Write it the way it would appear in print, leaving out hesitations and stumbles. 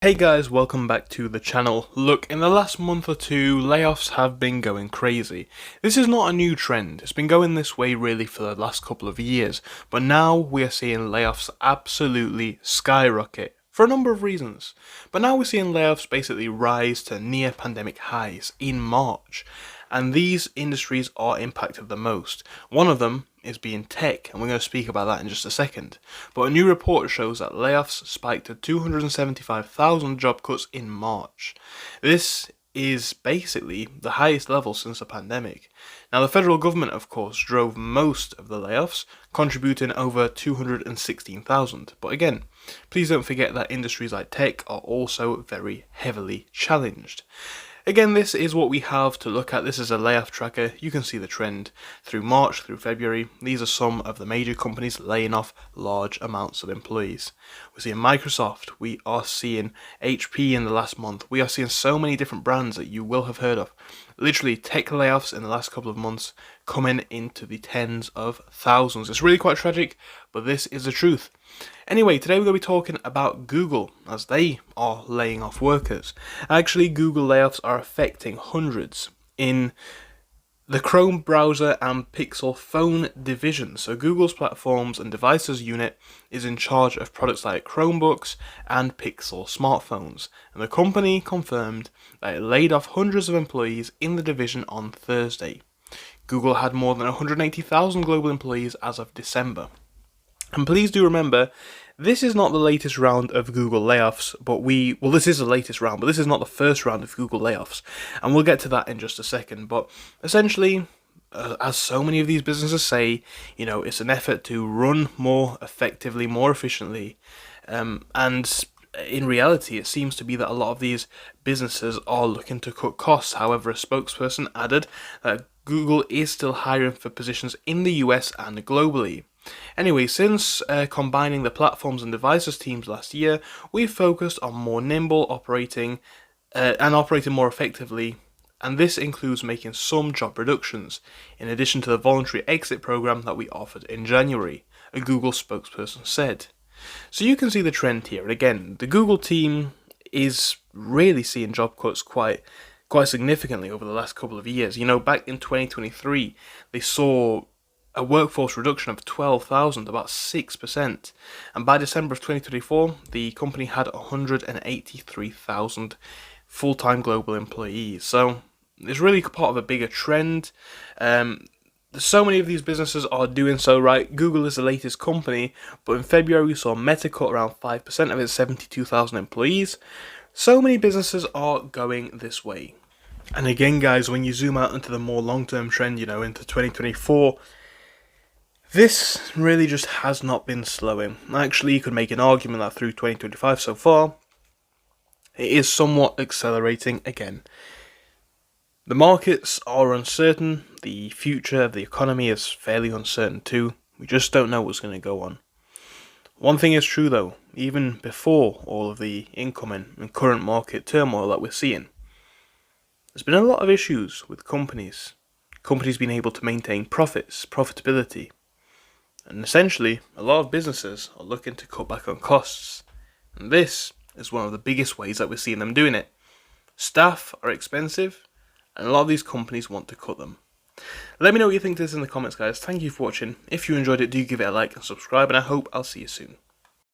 Hey guys, welcome back to the channel. Look, in the last month or two, layoffs have been going crazy. This is not a new trend, it's been going this way really for the last couple of years, but now we are seeing layoffs absolutely skyrocket. For a number of reasons. But now we're seeing layoffs basically rise to near pandemic highs in March. And these industries are impacted the most. One of them is being tech, and we're going to speak about that in just a second. But a new report shows that layoffs spiked to 275,000 job cuts in March. This is basically the highest level since the pandemic. Now, the federal government, of course, drove most of the layoffs, contributing over 216,000. But again, please don't forget that industries like tech are also very heavily challenged. Again, this is what we have to look at. This is a layoff tracker. You can see the trend through March, through February. These are some of the major companies laying off large amounts of employees. We're seeing Microsoft. We are seeing HP in the last month. We are seeing so many different brands that you will have heard of. Literally, tech layoffs in the last couple of months coming into the tens of thousands. It's really quite tragic, but this is the truth. Anyway, today we're going to be talking about Google, as they are laying off workers. Actually, Google layoffs are affecting hundreds in the Chrome browser and Pixel phone division. So Google's platforms and devices unit is in charge of products like Chromebooks and Pixel smartphones. And the company confirmed that it laid off hundreds of employees in the division on Thursday. Google had more than 180,000 global employees as of December. And please do remember, this is not the latest round of Google layoffs, but this is the latest round, but this is not the first round of Google layoffs. And we'll get to that in just a second. But essentially, as so many of these businesses say, it's an effort to run more effectively, more efficiently. And in reality, it seems to be that a lot of these businesses are looking to cut costs. However, a spokesperson added that Google is still hiring for positions in the US and globally. Anyway, since combining the platforms and devices teams last year, we've focused on more nimble operating and operating more effectively, and this includes making some job reductions, in addition to the voluntary exit program that we offered in January, a Google spokesperson said. So you can see the trend here, and again, the Google team is really seeing job cuts quite significantly over the last couple of years. Back in 2023, they saw a workforce reduction of 12,000, about 6%. And by December of 2024, the company had 183,000 full-time global employees. So it's really part of a bigger trend. So many of these businesses are doing so right. Google is the latest company, but in February we saw Meta cut around 5% of its 72,000 employees. So many businesses are going this way. And again, guys, when you zoom out into the more long-term trend, into 2024, this really just has not been slowing. Actually, you could make an argument that through 2025 so far, it is somewhat accelerating again. The markets are uncertain, the future of the economy is fairly uncertain too. We just don't know what's going to go on. One thing is true though, even before all of the incoming and current market turmoil that we're seeing, there's been a lot of issues with companies being able to maintain profitability. And essentially, a lot of businesses are looking to cut back on costs. And this is one of the biggest ways that we're seeing them doing it. Staff are expensive, and a lot of these companies want to cut them. Let me know what you think of this in the comments, guys. Thank you for watching. If you enjoyed it, do give it a like and subscribe, and I hope I'll see you soon.